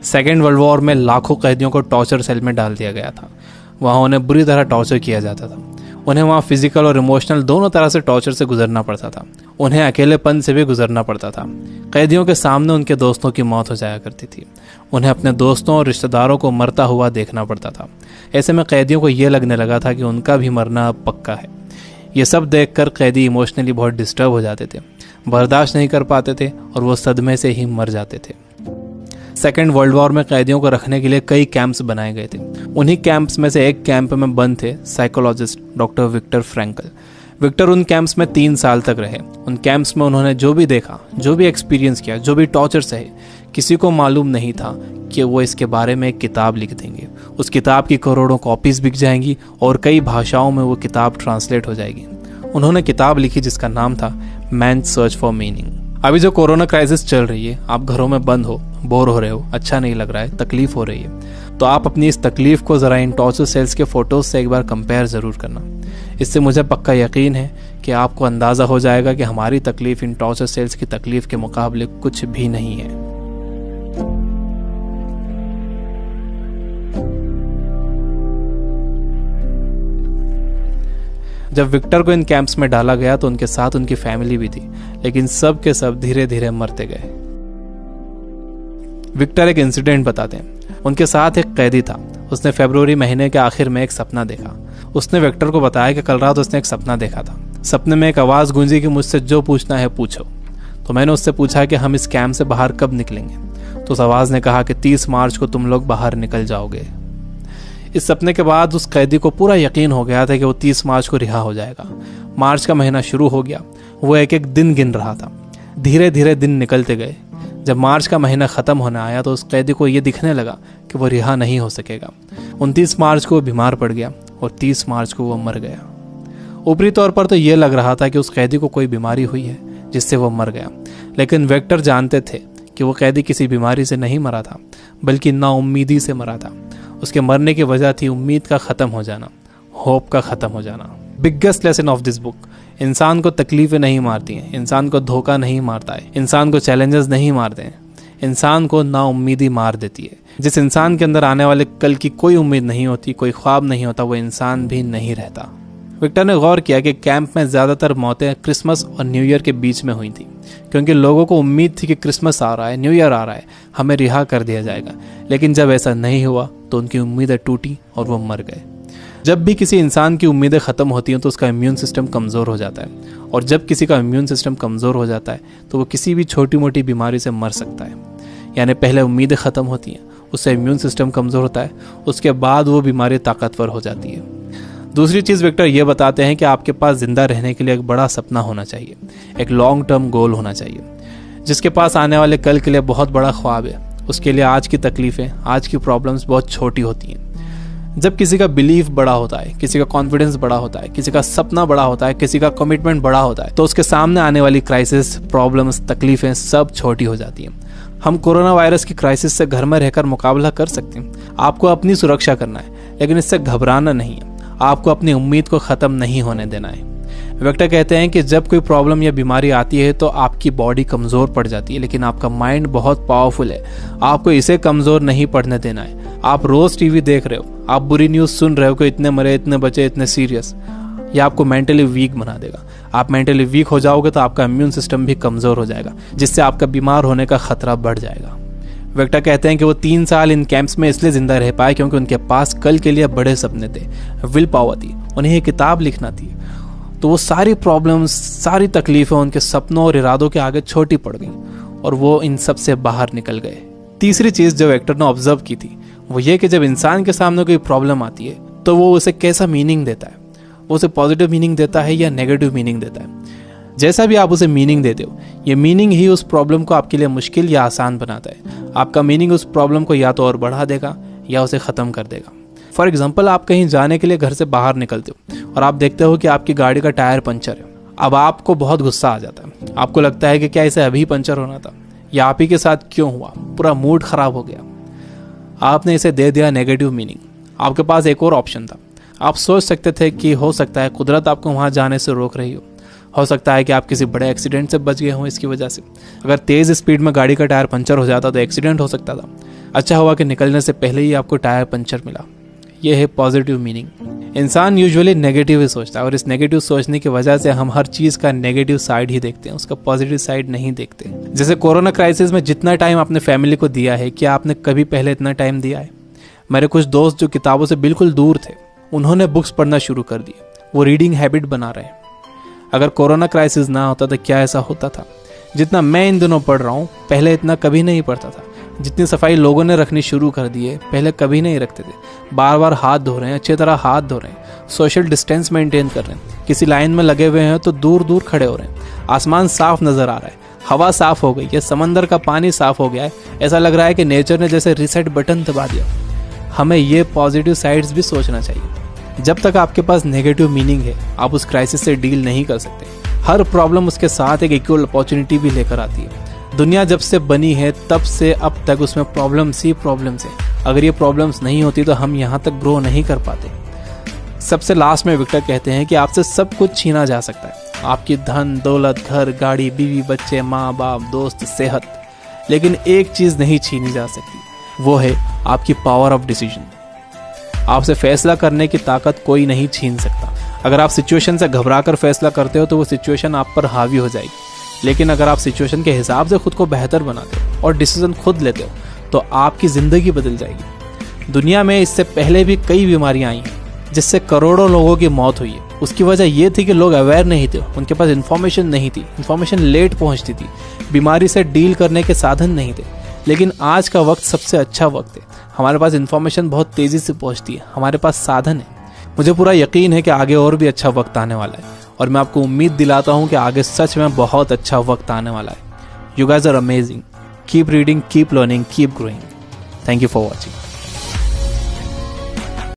Second world war में लाखों कैदियों को टॉर्चर सेल में डाल दिया गया था। वहाँ उन्हें बुरी तरह टॉर्चर किया जाता था। उन्हें वहाँ फिजिकल और इमोशनल दोनों तरह से टॉर्चर से गुजरना पड़ता था। उन्हें अकेलेपन से भी गुजरना पड़ता था। कैदियों के सामने उनके दोस्तों की मौत हो जाया करती थी। उन्हें अपने दोस्तों और रिश्तेदारों को मरता हुआ देखना पड़ता था। ऐसे में कैदियों को ये लगने लगा था कि उनका भी मरना अब पक्का है। ये सब देखकर कैदी इमोशनली बहुत डिस्टर्ब हो जाते थे, बर्दाश्त नहीं कर पाते थे और वो सदमे से ही मर जाते थे। सेकेंड वर्ल्ड वॉर में कैदियों को रखने के लिए कई कैंप्स बनाए गए थे। उन्हीं कैंप्स में से एक कैंप में बंद थे psychologist doctor Victor Frankl. Victor उन कैंप्स में 3 साल तक रहे। उन कैंप्स में उन्होंने जो भी देखा, जो भी एक्सपीरियंस किया, जो भी टॉर्चर सहे, किसी को मालूम नहीं था कि वो इसके बारे में एक किताब लिख देंगे। उस किताब की करोड़ों कॉपीज बिक जाएंगी और कई भाषाओं में वो किताब ट्रांसलेट हो जाएगी। उन्होंने किताब लिखी जिसका नाम था मैन सर्च फॉर मीनिंग। अभी जो कोरोना क्राइसिस चल रही है, आप घरों में बंद हो, बोर हो रहे हो, अच्छा नहीं लग रहा है, तकलीफ हो रही है, तो आप अपनी इस तकलीफ को ज़रा इन टॉर्चर सेल्स के फ़ोटोज़ से एक बार कंपेयर ज़रूर करना। इससे मुझे पक्का यकीन है कि आपको अंदाज़ा हो जाएगा कि हमारी तकलीफ़ इन टॉर्चर सेल्स की तकलीफ़ के मुकाबले कुछ भी नहीं है। जब विक्टर को इन कैंप्स में डाला गया तो उनके साथ उनकी फैमिली भी थी, लेकिन सब के सब धीरे धीरे मरते गए। विक्टर एक इंसिडेंट बताते हैं। उनके साथ एक कैदी था। उसने फरवरी महीने के आखिर में एक सपना देखा। उसने विक्टर को बताया कि कल रात उसने एक सपना देखा था। सपने में एक आवाज़ गूंजी कि मुझसे जो पूछना है पूछो। तो मैंने उससे पूछा कि हम इस कैंप से बाहर कब निकलेंगे। तो उस आवाज़ ने कहा कि 30 मार्च को तुम लोग बाहर निकल जाओगे। इस सपने के बाद उस कैदी को पूरा यकीन हो गया था कि वो 30 मार्च को रिहा हो जाएगा। मार्च का महीना शुरू हो गया। वो एक एक दिन गिन रहा था। धीरे धीरे दिन निकलते गए। जब मार्च का महीना ख़त्म होने आया तो उस कैदी को ये दिखने लगा कि वो रिहा नहीं हो सकेगा। 29 मार्च को वो बीमार पड़ गया और 30 मार्च को वो मर गया। ऊपरी तौर पर तो ये लग रहा था कि उस कैदी को कोई बीमारी हुई है जिससे वो मर गया, लेकिन विक्टर जानते थे कि वो कैदी किसी बीमारी से नहीं मरा था, बल्कि नाउम्मीदी से मरा था। उसके मरने की वजह थी उम्मीद का ख़त्म हो जाना, होप का ख़त्म हो जाना। Biggest lesson of this book, इंसान को तकलीफ़ें नहीं मारती हैं, इंसान को धोखा नहीं मारता है, इंसान को चैलेंजेस नहीं मारते हैं, इंसान को नाउम्मीदी मार देती है। जिस इंसान के अंदर आने वाले कल की कोई उम्मीद नहीं होती, कोई ख्वाब नहीं होता, वो इंसान भी नहीं रहता। विक्टर ने गौर किया कि कैंप में ज़्यादातर मौतें क्रिसमस और न्यू ईयर के बीच में हुई थी, क्योंकि लोगों को उम्मीद थी कि क्रिसमस आ रहा है, न्यू ईयर आ रहा है, हमें रिहा कर दिया जाएगा। लेकिन जब ऐसा नहीं हुआ तो उनकी उम्मीदें टूटी और वो मर गए। जब भी किसी इंसान की उम्मीदें ख़त्म होती हैं तो उसका इम्यून सिस्टम कमज़ोर हो जाता है, और जब किसी का इम्यून सिस्टम कमज़ोर हो जाता है तो वो किसी भी छोटी मोटी बीमारी से मर सकता है। यानी पहले उम्मीदें ख़त्म होती हैं, उससे इम्यून सिस्टम कमज़ोर होता है, उसके बाद वो बीमारी ताकतवर हो जाती है। दूसरी चीज़ विक्टर ये बताते हैं कि आपके पास ज़िंदा रहने के लिए एक बड़ा सपना होना चाहिए, एक लॉन्ग टर्म गोल होना चाहिए। जिसके पास आने वाले कल के लिए बहुत बड़ा ख्वाब है, उसके लिए आज की तकलीफ़ें, आज की प्रॉब्लम्स बहुत छोटी होती हैं। जब किसी का बिलीफ बड़ा होता है, किसी का कॉन्फिडेंस बड़ा होता है, किसी का सपना बड़ा होता है, किसी का कमिटमेंट बड़ा होता है, तो उसके सामने आने वाली क्राइसिस, प्रॉब्लम्स, तकलीफ़ें सब छोटी हो जाती हैं। हम कोरोना वायरस की क्राइसिस से घर में रहकर मुकाबला कर सकते हैं। आपको अपनी सुरक्षा करना है, लेकिन इससे घबराना नहीं है। आपको अपनी उम्मीद को ख़त्म नहीं होने देना है। विक्टर कहते हैं कि जब कोई प्रॉब्लम या बीमारी आती है तो आपकी बॉडी कमज़ोर पड़ जाती है, लेकिन आपका माइंड बहुत पावरफुल है। आपको इसे कमज़ोर नहीं पड़ने देना है। आप रोज़ टीवी देख रहे हो, आप बुरी न्यूज़ सुन रहे हो कि इतने मरे, इतने बचे, इतने सीरियस, यह आपको मेंटली वीक बना देगा। आप मेंटली वीक हो जाओगे तो आपका इम्यून सिस्टम भी कमज़ोर हो जाएगा, जिससे आपका बीमार होने का खतरा बढ़ जाएगा। विक्टर कहते हैं कि वो 3 साल इन कैंप्स में इसलिए जिंदा रह पाए क्योंकि उनके पास कल के लिए बड़े सपने थे, विल पावर थी, उन्हें ये किताब लिखना थी। तो वो सारी प्रॉब्लम्स, सारी तकलीफें उनके सपनों और इरादों के आगे छोटी पड़ गई और वो इन सब से बाहर निकल गए। तीसरी चीज़ जो विक्टर ने ऑब्जर्व की थी वो ये कि जब इंसान के सामने कोई प्रॉब्लम आती है तो वो उसे कैसा मीनिंग देता है। वो उसे पॉजिटिव मीनिंग देता है या नेगेटिव मीनिंग देता है। जैसा भी आप उसे मीनिंग देते हो, ये मीनिंग ही उस प्रॉब्लम को आपके लिए मुश्किल या आसान बनाता है। आपका मीनिंग उस प्रॉब्लम को या तो और बढ़ा देगा या उसे ख़त्म कर देगा। फॉर एग्जाम्पल, आप कहीं जाने के लिए घर से बाहर निकलते हो और आप देखते हो कि आपकी गाड़ी का टायर पंचर है। अब आपको बहुत गुस्सा आ जाता है। आपको लगता है कि क्या इसे अभी पंचर होना था, या आप ही के साथ क्यों हुआ, पूरा मूड ख़राब हो गया। आपने इसे दे दिया नेगेटिव मीनिंग। आपके पास एक और ऑप्शन था। आप सोच सकते थे कि हो सकता है कुदरत आपको वहाँ जाने से रोक रही हो सकता है कि आप किसी बड़े एक्सीडेंट से बच गए हों इसकी वजह से। अगर तेज़ स्पीड में गाड़ी का टायर पंचर हो जाता तो एक्सीडेंट हो सकता था। अच्छा हुआ कि निकलने से पहले ही आपको टायर पंचर मिला। यह है पॉजिटिव मीनिंग। इंसान यूजुअली नेगेटिव ही सोचता है और इस नेगेटिव सोचने की वजह से हम हर चीज का नेगेटिव साइड ही देखते हैं, उसका पॉजिटिव साइड नहीं देखते। जैसे कोरोना क्राइसिस में जितना टाइम आपने फैमिली को दिया है, क्या आपने कभी पहले इतना टाइम दिया है? मेरे कुछ दोस्त जो किताबों से बिल्कुल दूर थे, उन्होंने बुक्स पढ़ना शुरू कर दिए, वो रीडिंग हैबिट बना रहे हैं। अगर कोरोना क्राइसिस ना होता तो क्या ऐसा होता था? जितना मैं इन दिनों पढ़ रहा हूँ, पहले इतना कभी नहीं पढ़ता था। जितनी सफाई लोगों ने रखनी शुरू कर दी है, पहले कभी नहीं रखते थे। बार बार हाथ धो रहे हैं, अच्छी तरह हाथ धो रहे हैं, सोशल डिस्टेंस मेंटेन कर रहे हैं, किसी लाइन में लगे हुए हैं तो दूर दूर खड़े हो रहे हैं। आसमान साफ नजर आ रहा है, हवा साफ हो गई है, समंदर का पानी साफ हो गया है। ऐसा लग रहा है कि नेचर ने जैसे रीसेट बटन दबा दिया। हमें ये पॉजिटिव साइड्स भी सोचना चाहिए। जब तक आपके पास नेगेटिव मीनिंग है, आप उस क्राइसिस से डील नहीं कर सकते। हर प्रॉब्लम उसके साथ एक इक्वल अपॉर्चुनिटी भी लेकर आती है। दुनिया जब से बनी है तब से अब तक उसमें प्रॉब्लम्स ही प्रॉब्लम्स है। अगर ये प्रॉब्लम्स नहीं होती तो हम यहाँ तक ग्रो नहीं कर पाते। सबसे लास्ट में विक्टर कहते हैं कि आपसे सब कुछ छीना जा सकता है, आपकी धन दौलत, घर, गाड़ी, बीवी, बच्चे, माँ बाप, दोस्त, सेहत, लेकिन एक चीज नहीं छीनी जा सकती, वो है आपकी पावर ऑफ डिसीजन। आपसे फैसला करने की ताकत कोई नहीं छीन सकता। अगर आप सिचुएशन से घबराकर फैसला करते हो तो वो सिचुएशन आप पर हावी हो जाएगी, लेकिन अगर आप सिचुएशन के हिसाब से खुद को बेहतर बनाते हो और डिसीजन खुद लेते हो तो आपकी जिंदगी बदल जाएगी। दुनिया में इससे पहले भी कई बीमारियां आई हैं जिससे करोड़ों लोगों की मौत हुई है। उसकी वजह ये थी कि लोग अवेयर नहीं थे, उनके पास इन्फॉर्मेशन नहीं थी, इन्फॉर्मेशन लेट पहुंचती थी, बीमारी से डील करने के साधन नहीं थे। लेकिन आज का वक्त सबसे अच्छा वक्त है। हमारे पास इन्फॉर्मेशन बहुत तेजी से पहुंचती है, हमारे पास साधन है। मुझे पूरा यकीन है कि आगे और भी अच्छा वक्त आने वाला है और मैं आपको उम्मीद दिलाता हूं कि आगे सच में बहुत अच्छा वक्त आने वाला है। You guys are amazing. Keep reading, keep learning, keep growing. Thank you for watching.